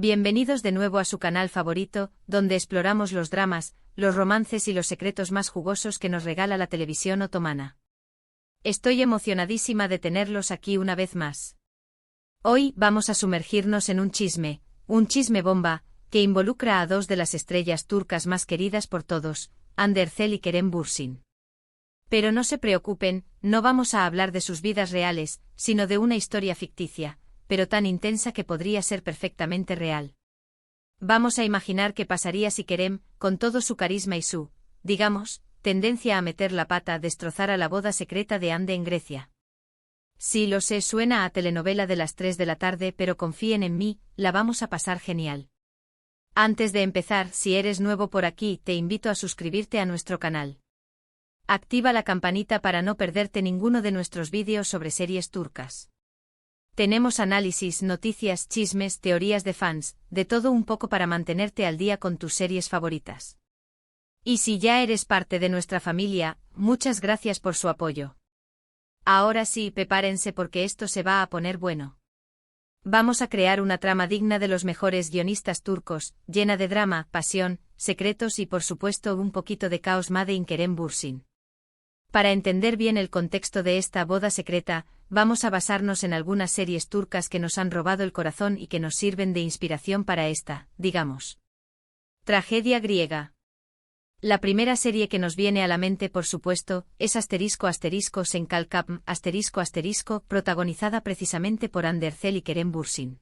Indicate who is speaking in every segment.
Speaker 1: Bienvenidos de nuevo a su canal favorito, donde exploramos los dramas, los romances y los secretos más jugosos que nos regala la televisión otomana. Estoy emocionadísima de tenerlos aquí una vez más. Hoy vamos a sumergirnos en un chisme bomba, que involucra a dos de las estrellas turcas más queridas por todos, Hande Erçel y Kerem Bürsin. Pero no se preocupen, no vamos a hablar de sus vidas reales, sino de una historia ficticia, pero tan intensa que podría ser perfectamente real. Vamos a imaginar qué pasaría si Kerem, con todo su carisma y su, digamos, tendencia a meter la pata, destrozara la boda secreta de Hande en Grecia. Sí, lo sé, suena a telenovela de las 3 de la tarde, pero confíen en mí, la vamos a pasar genial. Antes de empezar, si eres nuevo por aquí, te invito a suscribirte a nuestro canal. Activa la campanita para no perderte ninguno de nuestros vídeos sobre series turcas. Tenemos análisis, noticias, chismes, teorías de fans, de todo un poco para mantenerte al día con tus series favoritas. Y si ya eres parte de nuestra familia, muchas gracias por su apoyo. Ahora sí, prepárense porque esto se va a poner bueno. Vamos a crear una trama digna de los mejores guionistas turcos, llena de drama, pasión, secretos y por supuesto un poquito de caos made in Kerem Bürsin. Para entender bien el contexto de esta boda secreta, vamos a basarnos en algunas series turcas que nos han robado el corazón y que nos sirven de inspiración para esta, digamos, tragedia griega. La primera serie que nos viene a la mente, por supuesto, es Senkalkapm, protagonizada precisamente por Hande Erçel y Kerem Bürsin.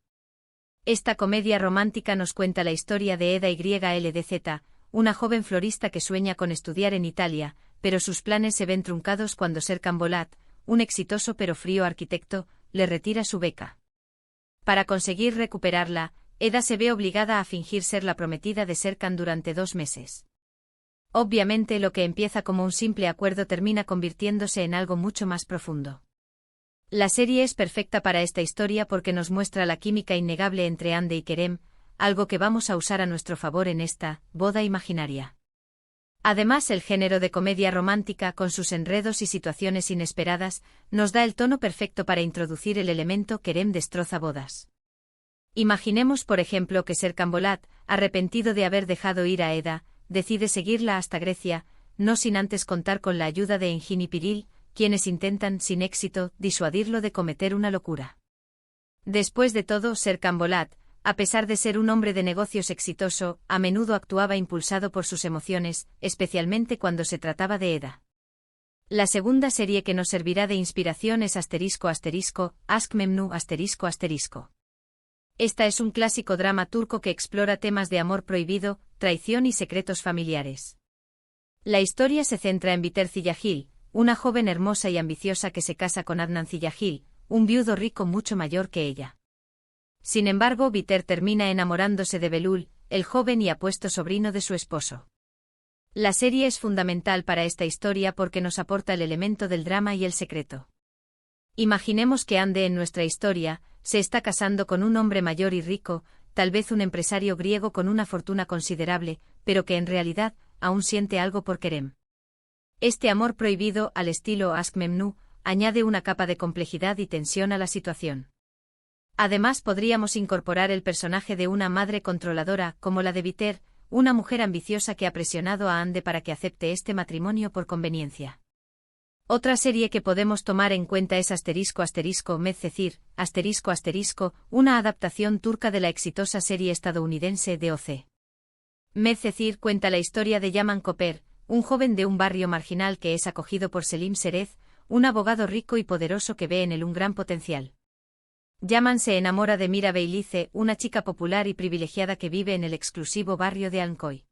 Speaker 1: Esta comedia romántica nos cuenta la historia de Eda YLDZ, una joven florista que sueña con estudiar en Italia, pero sus planes se ven truncados cuando Serkan Bolat, un exitoso pero frío arquitecto, le retira su beca. Para conseguir recuperarla, Eda se ve obligada a fingir ser la prometida de Serkan durante 2 meses. Obviamente lo que empieza como un simple acuerdo termina convirtiéndose en algo mucho más profundo. La serie es perfecta para esta historia porque nos muestra la química innegable entre Hande y Kerem, algo que vamos a usar a nuestro favor en esta boda imaginaria. Además, el género de comedia romántica, con sus enredos y situaciones inesperadas, nos da el tono perfecto para introducir el elemento Kerem destroza bodas. Imaginemos, por ejemplo, que Serkan Bolat, arrepentido de haber dejado ir a Eda, decide seguirla hasta Grecia, no sin antes contar con la ayuda de Engin y Piril, quienes intentan, sin éxito, disuadirlo de cometer una locura. Después de todo, Serkan Bolat, a pesar de ser un hombre de negocios exitoso, a menudo actuaba impulsado por sus emociones, especialmente cuando se trataba de Eda. La segunda serie que nos servirá de inspiración es Aşk Memnu. Esta es un clásico drama turco que explora temas de amor prohibido, traición y secretos familiares. La historia se centra en Biter Ziyagil, una joven hermosa y ambiciosa que se casa con Adnan Ziyagil, un viudo rico mucho mayor que ella. Sin embargo, Biter termina enamorándose de Belul, el joven y apuesto sobrino de su esposo. La serie es fundamental para esta historia porque nos aporta el elemento del drama y el secreto. Imaginemos que Hande en nuestra historia se está casando con un hombre mayor y rico, tal vez un empresario griego con una fortuna considerable, pero que en realidad aún siente algo por Kerem. Este amor prohibido, al estilo Aşk Memnu, añade una capa de complejidad y tensión a la situación. Además, podríamos incorporar el personaje de una madre controladora, como la de Biter, una mujer ambiciosa que ha presionado a Hande para que acepte este matrimonio por conveniencia. Otra serie que podemos tomar en cuenta es Medcezir, una adaptación turca de la exitosa serie estadounidense DOC. Medcezir cuenta la historia de Yaman Koper, un joven de un barrio marginal que es acogido por Selim Serez, un abogado rico y poderoso que ve en él un gran potencial. Yaman se enamora de Mira Beylice, una chica popular y privilegiada que vive en el exclusivo barrio de Alnkoy.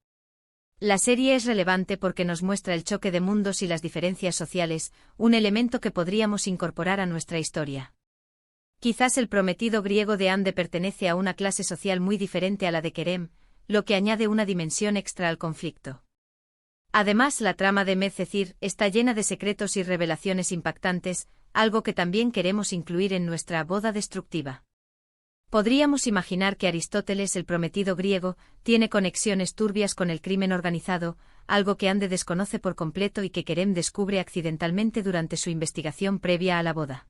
Speaker 1: La serie es relevante porque nos muestra el choque de mundos y las diferencias sociales, un elemento que podríamos incorporar a nuestra historia. Quizás el prometido griego de Hande pertenece a una clase social muy diferente a la de Kerem, lo que añade una dimensión extra al conflicto. Además, la trama de Medcezir está llena de secretos y revelaciones impactantes, algo que también queremos incluir en nuestra boda destructiva. Podríamos imaginar que Aristóteles, el prometido griego, tiene conexiones turbias con el crimen organizado, algo que Hande desconoce por completo y que Kerem descubre accidentalmente durante su investigación previa a la boda.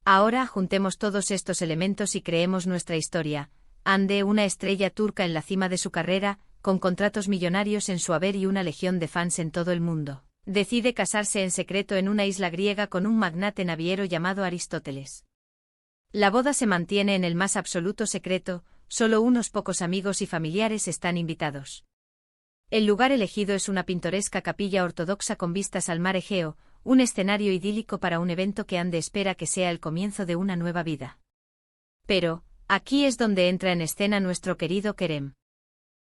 Speaker 1: Ahora juntemos todos estos elementos y creemos nuestra historia, Hande, una estrella turca en la cima de su carrera, con contratos millonarios en su haber y una legión de fans en todo el mundo, decide casarse en secreto en una isla griega con un magnate naviero llamado Aristóteles. La boda se mantiene en el más absoluto secreto, solo unos pocos amigos y familiares están invitados. El lugar elegido es una pintoresca capilla ortodoxa con vistas al mar Egeo, un escenario idílico para un evento que Hande espera que sea el comienzo de una nueva vida. Pero, aquí es donde entra en escena nuestro querido Kerem.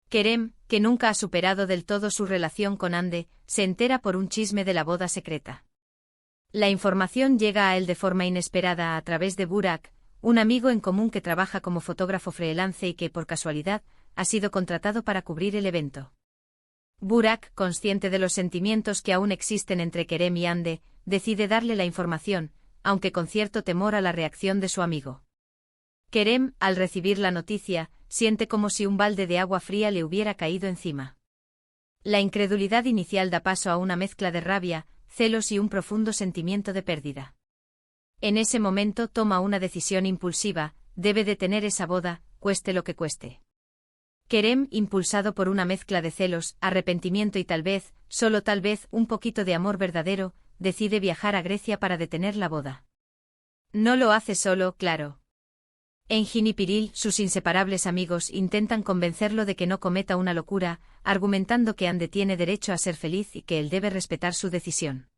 Speaker 1: Kerem, que nunca ha superado del todo su relación con Hande, se entera por un chisme de la boda secreta. La información llega a él de forma inesperada a través de Burak, un amigo en común que trabaja como fotógrafo freelance y que, por casualidad, ha sido contratado para cubrir el evento. Burak, consciente de los sentimientos que aún existen entre Kerem y Hande, decide darle la información, aunque con cierto temor a la reacción de su amigo. Kerem, al recibir la noticia, siente como si un balde de agua fría le hubiera caído encima. La incredulidad inicial da paso a una mezcla de rabia, celos y un profundo sentimiento de pérdida. En ese momento toma una decisión impulsiva, debe detener esa boda, cueste lo que cueste. Kerem, impulsado por una mezcla de celos, arrepentimiento y tal vez, solo tal vez, un poquito de amor verdadero, decide viajar a Grecia para detener la boda. No lo hace solo, claro. Engin y Piril, sus inseparables amigos, intentan convencerlo de que no cometa una locura, argumentando que Hande tiene derecho a ser feliz y que él debe respetar su decisión.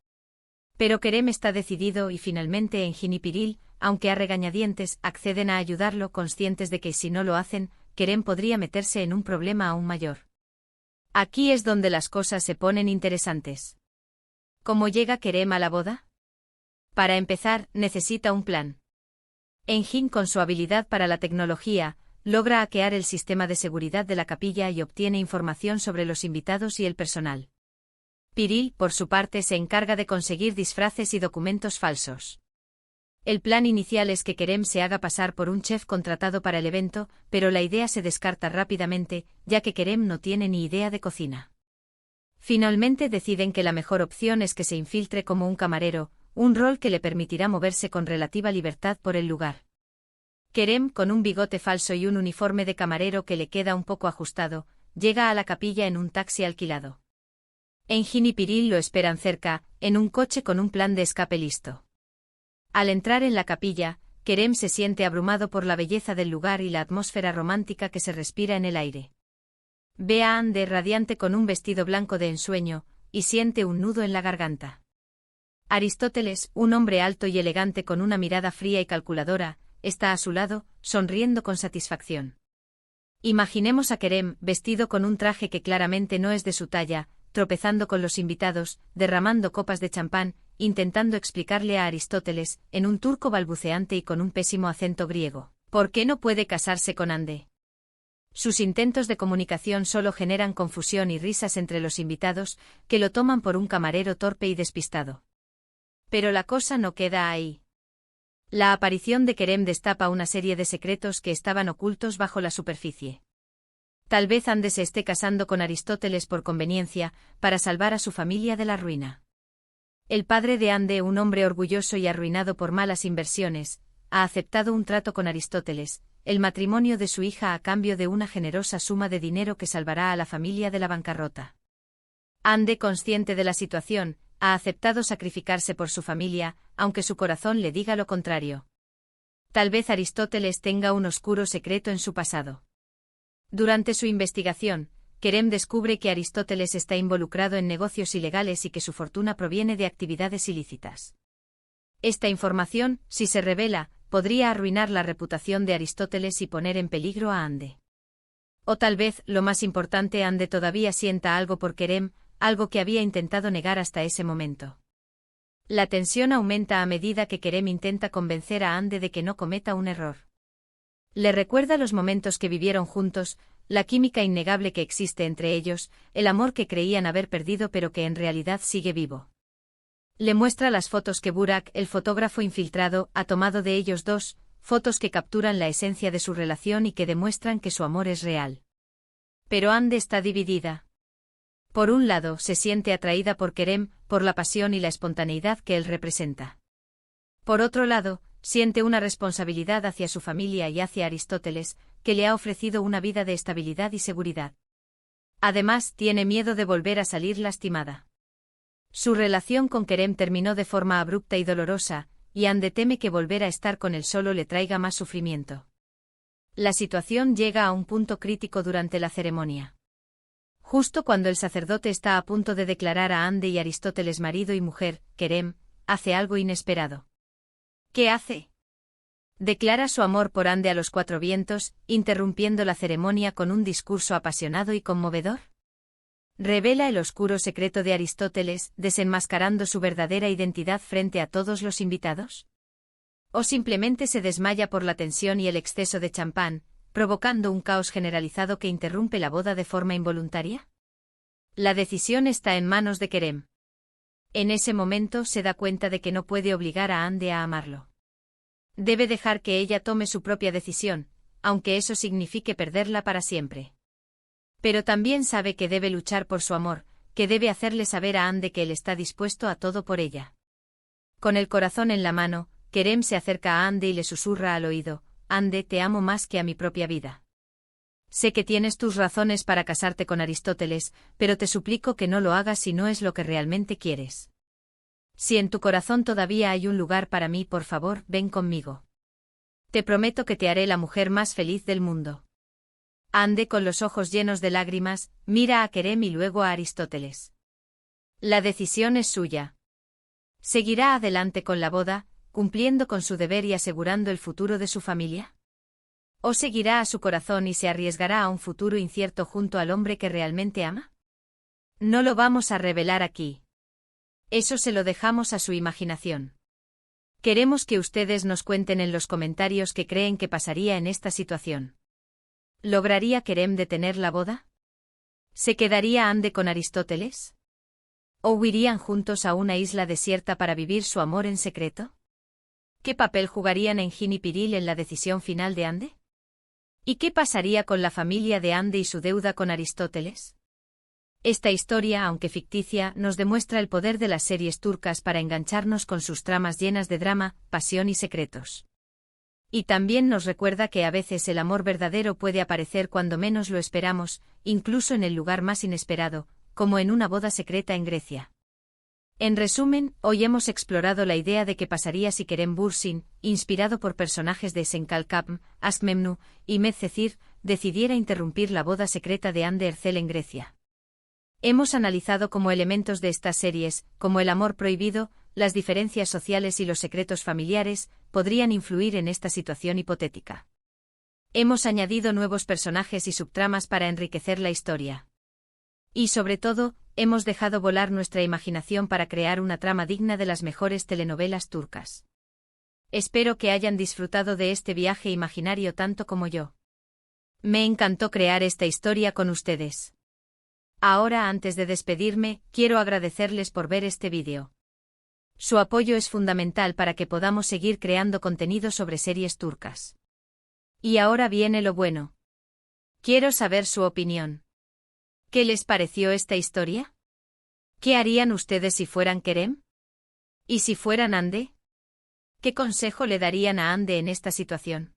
Speaker 1: Pero Kerem está decidido y finalmente Engin y Piril, aunque a regañadientes, acceden a ayudarlo, conscientes de que si no lo hacen, Kerem podría meterse en un problema aún mayor. Aquí es donde las cosas se ponen interesantes. ¿Cómo llega Kerem a la boda? Para empezar, necesita un plan. Engin, con su habilidad para la tecnología, logra hackear el sistema de seguridad de la capilla y obtiene información sobre los invitados y el personal. Piril, por su parte, se encarga de conseguir disfraces y documentos falsos. El plan inicial es que Kerem se haga pasar por un chef contratado para el evento, pero la idea se descarta rápidamente, ya que Kerem no tiene ni idea de cocina. Finalmente deciden que la mejor opción es que se infiltre como un camarero, un rol que le permitirá moverse con relativa libertad por el lugar. Kerem, con un bigote falso y un uniforme de camarero que le queda un poco ajustado, llega a la capilla en un taxi alquilado. Engin y Piril lo esperan cerca, en un coche con un plan de escape listo. Al entrar en la capilla, Kerem se siente abrumado por la belleza del lugar y la atmósfera romántica que se respira en el aire. Ve a Hande radiante con un vestido blanco de ensueño, y siente un nudo en la garganta. Aristóteles, un hombre alto y elegante con una mirada fría y calculadora, está a su lado, sonriendo con satisfacción. Imaginemos a Kerem, vestido con un traje que claramente no es de su talla, tropezando con los invitados, derramando copas de champán, intentando explicarle a Aristóteles, en un turco balbuceante y con un pésimo acento griego, ¿por qué no puede casarse con Hande? Sus intentos de comunicación solo generan confusión y risas entre los invitados, que lo toman por un camarero torpe y despistado. Pero la cosa no queda ahí. La aparición de Kerem destapa una serie de secretos que estaban ocultos bajo la superficie. Tal vez Hande se esté casando con Aristóteles por conveniencia, para salvar a su familia de la ruina. El padre de Hande, un hombre orgulloso y arruinado por malas inversiones, ha aceptado un trato con Aristóteles, el matrimonio de su hija a cambio de una generosa suma de dinero que salvará a la familia de la bancarrota. Hande, consciente de la situación, ha aceptado sacrificarse por su familia, aunque su corazón le diga lo contrario. Tal vez Aristóteles tenga un oscuro secreto en su pasado. Durante su investigación, Kerem descubre que Aristóteles está involucrado en negocios ilegales y que su fortuna proviene de actividades ilícitas. Esta información, si se revela, podría arruinar la reputación de Aristóteles y poner en peligro a Hande. O tal vez, lo más importante, Hande todavía sienta algo por Kerem, algo que había intentado negar hasta ese momento. La tensión aumenta a medida que Kerem intenta convencer a Hande de que no cometa un error. Le recuerda los momentos que vivieron juntos, la química innegable que existe entre ellos, el amor que creían haber perdido pero que en realidad sigue vivo. Le muestra las fotos que Burak, el fotógrafo infiltrado, ha tomado de ellos dos, fotos que capturan la esencia de su relación y que demuestran que su amor es real. Pero Hande está dividida. Por un lado, se siente atraída por Kerem, por la pasión y la espontaneidad que él representa. Por otro lado, siente una responsabilidad hacia su familia y hacia Aristóteles, que le ha ofrecido una vida de estabilidad y seguridad. Además, tiene miedo de volver a salir lastimada. Su relación con Kerem terminó de forma abrupta y dolorosa, y Ande teme que volver a estar con él solo le traiga más sufrimiento. La situación llega a un punto crítico durante la ceremonia. Justo cuando el sacerdote está a punto de declarar a Ande y Aristóteles marido y mujer, Kerem hace algo inesperado. ¿Qué hace? Declara su amor por Ande a los cuatro vientos, interrumpiendo la ceremonia con un discurso apasionado y conmovedor. Revela el oscuro secreto de Aristóteles, desenmascarando su verdadera identidad frente a todos los invitados. ¿O simplemente se desmaya por la tensión y el exceso de champán, provocando un caos generalizado que interrumpe la boda de forma involuntaria? La decisión está en manos de Kerem. En ese momento se da cuenta de que no puede obligar a Ande a amarlo. Debe dejar que ella tome su propia decisión, aunque eso signifique perderla para siempre. Pero también sabe que debe luchar por su amor, que debe hacerle saber a Ande que él está dispuesto a todo por ella. Con el corazón en la mano, Kerem se acerca a Ande y le susurra al oído: Ande, te amo más que a mi propia vida. Sé que tienes tus razones para casarte con Aristóteles, pero te suplico que no lo hagas si no es lo que realmente quieres. Si en tu corazón todavía hay un lugar para mí, por favor, ven conmigo. Te prometo que te haré la mujer más feliz del mundo. Ande, con los ojos llenos de lágrimas, mira a Kerem y luego a Aristóteles. La decisión es suya. ¿Seguirá adelante con la boda, cumpliendo con su deber y asegurando el futuro de su familia? ¿O seguirá a su corazón y se arriesgará a un futuro incierto junto al hombre que realmente ama? No lo vamos a revelar aquí. Eso se lo dejamos a su imaginación. Queremos que ustedes nos cuenten en los comentarios qué creen que pasaría en esta situación. ¿Lograría Kerem detener la boda? ¿Se quedaría Ande con Aristóteles? ¿O huirían juntos a una isla desierta para vivir su amor en secreto? ¿Qué papel jugarían Engin y Piril en la decisión final de Ande? ¿Y qué pasaría con la familia de Ande y su deuda con Aristóteles? Esta historia, aunque ficticia, nos demuestra el poder de las series turcas para engancharnos con sus tramas llenas de drama, pasión y secretos. Y también nos recuerda que a veces el amor verdadero puede aparecer cuando menos lo esperamos, incluso en el lugar más inesperado, como en una boda secreta en Grecia. En resumen, hoy hemos explorado la idea de qué pasaría si Kerem Bürsin, inspirado por personajes de Senkalkapm, Askmemnu y Medcezir, decidiera interrumpir la boda secreta de Ande Ercel en Grecia. Hemos analizado cómo elementos de estas series, como el amor prohibido, las diferencias sociales y los secretos familiares, podrían influir en esta situación hipotética. Hemos añadido nuevos personajes y subtramas para enriquecer la historia. Y sobre todo, hemos dejado volar nuestra imaginación para crear una trama digna de las mejores telenovelas turcas. Espero que hayan disfrutado de este viaje imaginario tanto como yo. Me encantó crear esta historia con ustedes. Ahora, antes de despedirme, quiero agradecerles por ver este vídeo. Su apoyo es fundamental para que podamos seguir creando contenido sobre series turcas. Y ahora viene lo bueno. Quiero saber su opinión. ¿Qué les pareció esta historia? ¿Qué harían ustedes si fueran Kerem? ¿Y si fueran Ande? ¿Qué consejo le darían a Ande en esta situación?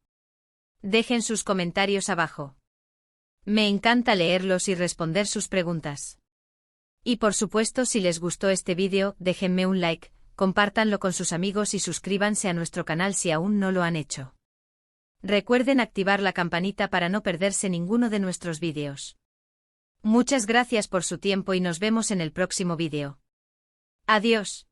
Speaker 1: Dejen sus comentarios abajo. Me encanta leerlos y responder sus preguntas. Y por supuesto, si les gustó este vídeo, déjenme un like, compártanlo con sus amigos y suscríbanse a nuestro canal si aún no lo han hecho. Recuerden activar la campanita para no perderse ninguno de nuestros vídeos. Muchas gracias por su tiempo y nos vemos en el próximo vídeo. Adiós.